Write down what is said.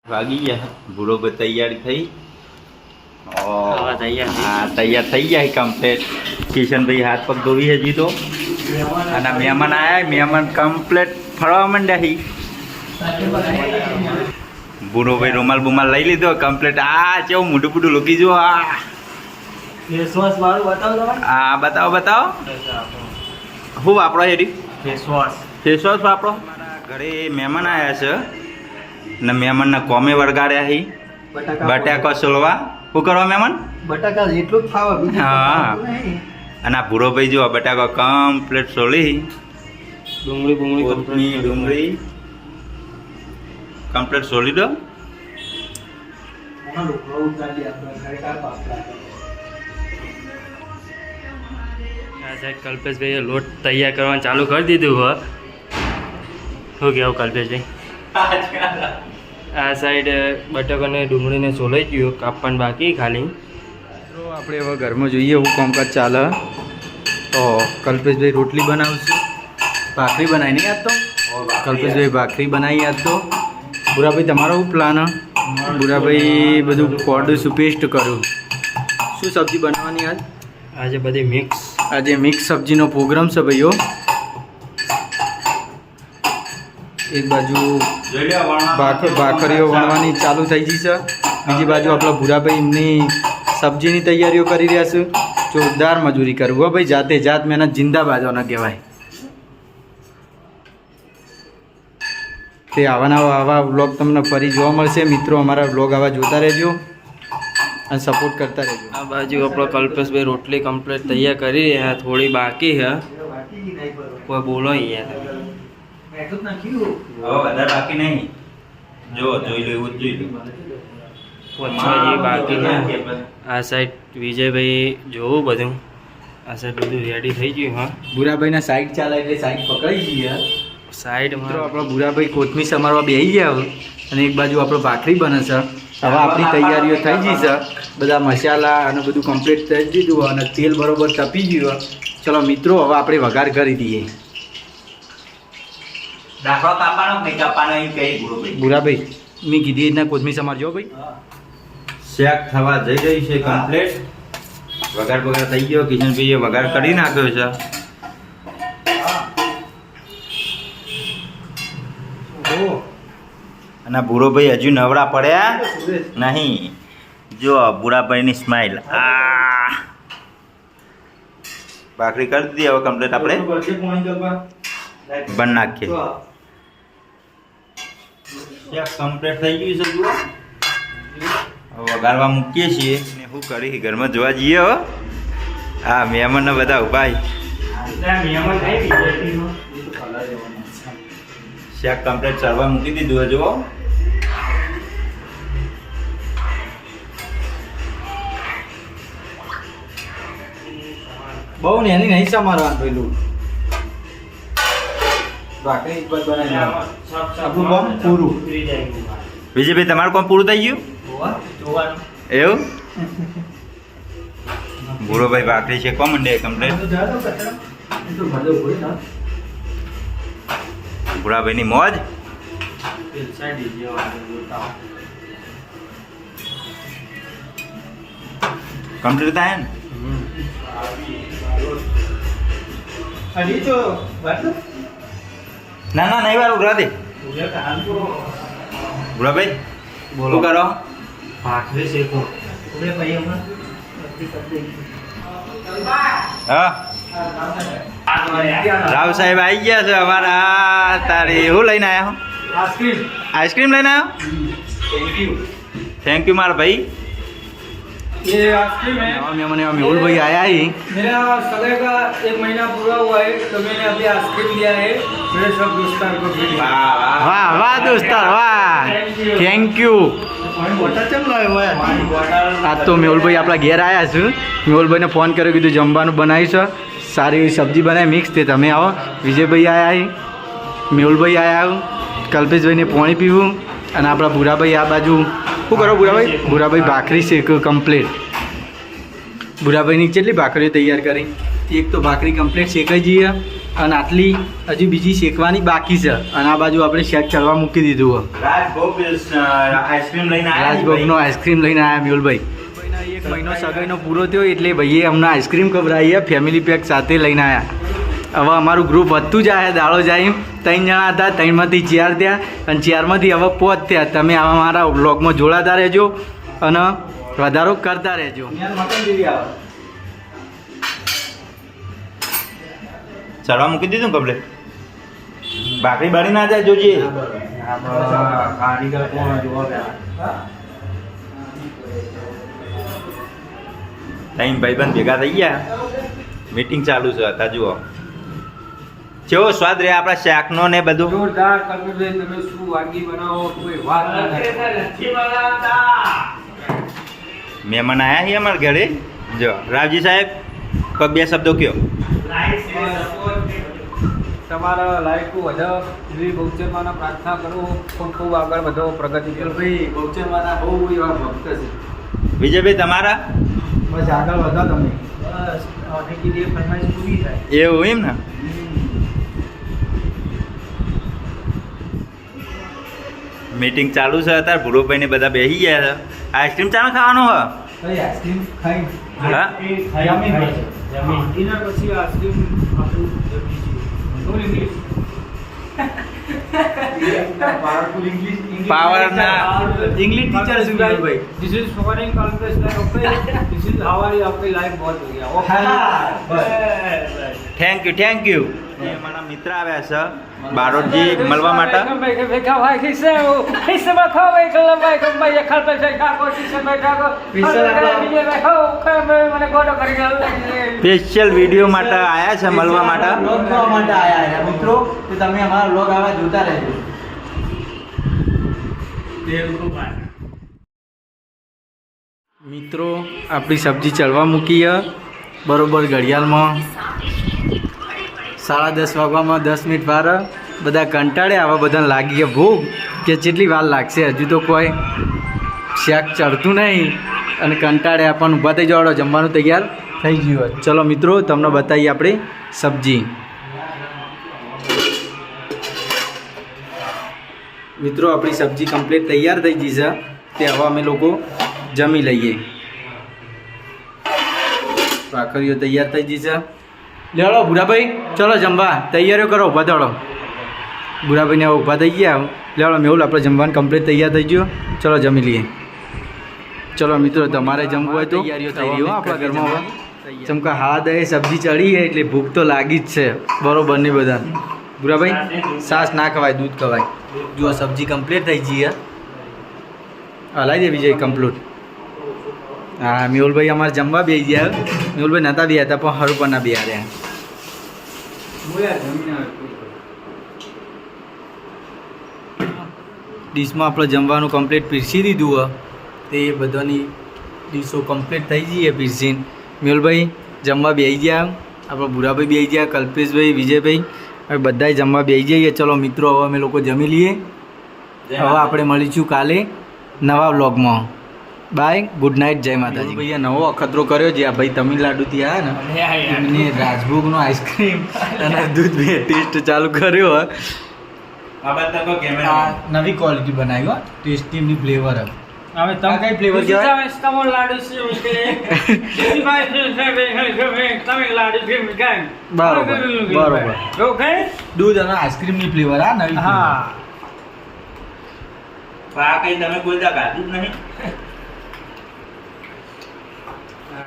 વાગી ગયા બરોબર તૈયારી થઈ તૈયાર થઈ ગયા કમ્પ્લેટ કિશનભાઈ હાથ પગ ધોવી હજી તો અને મહેમાન આવ્યા મહેમાન કમ્પ્લેટ ફરવા માંડ્યા બુરોભાઈ રૂમાલ બુમાલ લઈ લીધો કમ્પ્લેટ આ કેવું મોઢું મોઢું લોકી જો આ બતાવો શું વાપરો હેરી ફેસવોશ વાપરો મારા ઘરે મહેમાન આવ્યા છે ને મહેમાનના કોમે વળગાડ્યા હી બટાકા સોલવા શું કરવા મહેમાન બટાકા એટલું જ ખાવા હા અને આ ભૂરો ભાઈ જો બટાકા કમ્પ્લીટ સોલી ડુંગળી કમ્પ્લીટ સોલી દો કલ્પેશભાઈએ લોટ તૈયાર કરવાનું ચાલુ કરી દીધું હોય શું કહેવું કલ્પેશભાઈ આ સાઈડ બટાકાને ડુંગળીને સોલાઈ ગયું કાપવાનું બાકી ખાલી તો આપણે હવે ઘરમાં જોઈએ એવું કામકાજ ચાલે તો કલ્પેશભાઈ રોટલી બનાવશું ભાખરી બનાવી નહીં આજ તો કલ્પેશભાઈ ભાખરી બનાવી આજ તો બુરાભાઈ તમારો શું પ્લાન બુરાભાઈ બધું કોડું પેસ્ટ કર્યું શું સબ્જી બનાવવાની આજ આજે બધી મિક્સ આજે મિક્સ સબ્જીનો પ્રોગ્રામ છે ભાઈઓ એક બાજુ ભાખરીઓ વણવાની ચાલુ થઈ ગઈ છે બીજી બાજુ આપણા ભૂરાભાઈ એમની સબ્જીની તૈયારીઓ કરી રહ્યા છે જોરદાર મજૂરી કરવું હો ભાઈ જાતે જાત મહેનત જિંદાબાદ ના કહેવાય તે આવા વ્લોગ તમને ફરી જોવા મળશે મિત્રો અમારા વ્લોગ આવા જોતા રહેજો અને સપોર્ટ કરતા રહેજો આ બાજુ આપણો કલ્પેશભાઈ રોટલી કમ્પ્લીટ તૈયાર કરી રહ્યા થોડી બાકી છે કોઈ બોલો અહીંયા વધારે બાકી નહીં જો જોઈ લો એવું જ જોઈ લો પોચવા બાકી છે આ સાઈડ વિજયભાઈ જોવું બધું આ સાઈડ બધું રેડી થઈ ગયું હા ભૂરાભાઈના સાઈડ ચાલે એટલે સાઈડ પકડાઈ ગઈ સાઈડમાં આપણો ભૂરાભાઈ કોથમીર સમારવા બેસી ગયા અને એક બાજુ આપણો ભાખરી બને છે હવે આપણી તૈયારીઓ થઈ ગઈ છે બધા મસાલા અને બધું કમ્પ્લીટ થઈ દીધું અને તેલ બરોબર તપી ગયું ચલો મિત્રો હવે આપણે વઘાર કરી દઈએ દાખલો કાપવાનો નહીં કાપવાનો એમ કહી ભૂરાભાઈ મેં કીધી રીતના કોથમીર સમારજો ભાઈ શેક થવા જઈ રહી છે કમ્પ્લીટ વઘાર થઈ ગયો કિશનભાઈએ વઘાર કરી નાખ્યો છે અને ભૂરોભાઈ હજુ નવરા પડ્યા નહીં જો ભૂરાભાઈની સ્માઇલ આ ભાખરી કરી દીધી હવે કમ્પ્લીટ આપણે બન નાખીએ કમ્પ્લીટ થઈ ગયું છે જુઓ વગાડવા મૂકીએ છીએ ને શું કરી ઘરમાં જોવા જઈએ હો હા મહેમાન બધા ઉભા શાક કમ્પ્લીટ ચડવા મૂકી દીધું જુઓ બહુ ને એની નહીં સમારવાનું પેલું ભાખરી એક બાદ બનાવી આપણું કામ પૂરું વિજયભાઈ તમારું કામ પૂરું થઈ ગયું એવું ભૂરોભાઈ ભાખરી છે કોણ મંડે કમ્પ્લેટ ભૂરાભાઈની મોજ કમ્પ્લીટ થાય ને ના ના નહીં વાર ઉઘરા દે ભૂરાભાઈ બોલો કરો ભાખરી શેકો હા રાવ સાહેબ આવી ગયા છે અમારા તારે શું લઈને આવ્યા હો આઈસ્ક્રીમ લઈને આવ્યો થેન્ક યુ मार भाई ये आइसक्रीम है मैंने मेहुल भाई आया ही मेरा सगाई का 1 महीना पूरा हुआ है तो मैंने अभी आइसक्रीम दिया है मेरे सब दोस्तार को भी वाह वाह दोस्तार वाह थैंक यू आज तो મેહુલભાઈ આપણા ઘેર આવ્યા છું મેહુલભાઈને ફોન કર્યો કીધું જમવાનું બનાવી છે સારી એવી સબ્જી બનાવી મિક્સ તે તમે આવો વિજયભાઈ આવ્યા મેહુલભાઈ આવ્યા કલ્પેશભાઈને પાણી પીવું અને આપણા ભૂરાભાઈ આ બાજુ શું કરો ભૂરાભાઈ ભાખરી શેક કમ્પ્લીટ ભૂરાભાઈની કેટલી ભાખરીઓ તૈયાર કરી એક તો ભાખરી કમ્પ્લીટ શેકાઈ જઈએ અને આટલી હજી બીજી શેકવાની બાકી છે અને આ બાજુ આપણે શેક ચડવા મૂકી દીધું રાજભોગ આઈસ્ક્રીમ લઈને રાજભોગનો આઈસ્ક્રીમ લઈને આવ્યા મેહુલભાઈ. એક મહિનો સગાઈનો પૂરો થયો એટલે ભાઈએ અમને આઈસ્ક્રીમ ખવડાવી ફેમિલી પેક સાથે લઈને આવ્યા. હવે અમારું ગ્રુપ વધતું જાય દાડો જાય એમ 3 જણા હતા, 3માંથી 4 થયા અને 4માંથી હવે 5 થયા. તમે આવા મારા વ્લોગમાં જોડાતા રહેજો અને વધારો કરતા રહેજો. ચડવા મૂકી દીધું કપડે ભાખરી બાળી ના જાય જોજે. ટાઈમ ભાઈબંધ ભેગા થઈ ગયા, મીટિંગ ચાલુ છે હતા. જુઓ કેવો સ્વાદ રહે આપણા શાકનો ને બધું. જોરદાર કલ્પેશભાઈ, તમે શું વાનગી બનાવો કોઈ વાત નથી. મહેમાન આવ્યા છે અમારા ઘરે. જો રાવજી સાહેબ કોઈ 2 શબ્દો કયો. તમારા લાઈફ વધે એવી બહુચરમાના પ્રાર્થના કરો, ખૂબ ખૂબ આગળ વધો, પ્રગતિ કરો. ભાઈ બહુચરમાના બહુ એવા ભક્ત છે. વિજયભાઈ તમારા બસ આગળ વધો તમે. બસ કીધી ફરમાઈશ પૂરી થાય. એવું એમ ને. મીટિંગ ચાલુ છે અત્યારે. ભૂરોભાઈ ને બધા બેસી ગયા છે. આઈસ્ક્રીમ ચાનો ખાવાનો હ ભાઈ આઈસ્ક્રીમ ખાઈ હા ડિનર પછી આઈસ્ક્રીમ આપણું જમીશું. પાવરફુલ ઇંગ્લિશ પાવરના इंग्लिश टीचर से भाई. This is foreign Kalpesh like okay. This is how are you? आपकी लाइफ बहुत हो गया. Okay. Thank you. અમારા મિત્ર આવ્યા છે બારોટજી મળવા માટે. સ્પેશિયલ વિડીયો માટે આવ્યા છે મળવા માટે. व्लॉग જોવા માટે આયા છે મિત્રો, તો તમે અમારા વ્લોગ આવા જોતા રહેજો. મિત્રો આપણી સબ્જી ચડવા મૂકી બરોબર ઘડિયાળમાં 10:30 વાગવામાં 10 મિનિટ વાર. બધા કંટાળે આવા બધાને લાગી ગયા ભૂખ કે જેટલી વાર લાગશે, હજુ તો કોઈ શાક ચડતું નહીં અને કંટાળે આપણને ઊભા થઈ જવાડો, જમવાનું તૈયાર થઈ ગયું. ચલો મિત્રો તમને બતાવીએ આપણે સબ્જી. મિત્રો આપણી સબ્જી કમ્પ્લીટ તૈયાર થઈ ગઈ છે, તે હવે અમે લોકો જમી લઈએ. ભાખરીઓ તૈયાર થઈ ગઈ છે. લેવડો ભૂરાભાઈ, ચલો જમવા તૈયારીઓ કરો, ઊભા થડો. ભૂરાભાઈને હવે ઊભા થઈ ગયા. લેવડો મેહુલ, આપણે જમવાનું કમ્પ્લીટ તૈયાર થઈ ગયો, ચલો જમી લઈએ. ચલો મિત્રો તમારે જમવું હોય તો તૈયારીઓ થઈ રહી હોય આપણા ઘરમાં. હવે ચમકા હા દે સબ્જી ચડી છે એટલે ભૂખ તો લાગી જ છે બરોબર ને બધા. ભૂરાભાઈ છાશ ના ખવાય, દૂધ ખવાય. જો સબ્જી કમ્પ્લીટ થઈ ગઈ હલાવી દે વિજય કમ્પ્લીટ. હા મેહુલભાઈ અમારે જમવા બેસી ગયા. મેહુલભાઈ નહોતા બે હતા પણ હરું પણ ના બે રહ્યા. ડીશમાં આપણે જમવાનું કમ્પ્લીટ પીરસી દીધું હોય તે બધાની ડીશો કમ્પ્લીટ થઈ જઈએ પીરસીને. મેહુલભાઈ જમવા બેસી ગયા, આપણા ભૂરાભાઈ બેસી ગયા, કલ્પેશભાઈ, વિજયભાઈ, હવે બધાય જમવા બેસી જઈએ. ચલો મિત્રો હવે અમે લોકો જમી લઈએ. હવે આપણે મળીશું કાલે નવા વ્લોગમાં. બાય, ગુડ નાઇટ, જય માતાજી. ભાઈએ નવો અખતરો કર્યો છે. આ ભાઈ તમિલનાડુથી આવ્યા ને, એમને રાજભોગનો આઈસ્ક્રીમ અને દૂધ બે ટેસ્ટ ચાલુ કર્યો. આ નવી ક્વોલિટી બનાવી હો, ટેસ્ટીની ફ્લેવર. હવે આ કઈ ફ્લેવર કહેવાય? તમિલનાડુ બરોબર બરોબર. ઓકે. દૂધ અને આઈસ્ક્રીમની ફ્લેવર આ નવી. હા. આ કઈ તમે કોઈ ગાધું જ નહીં.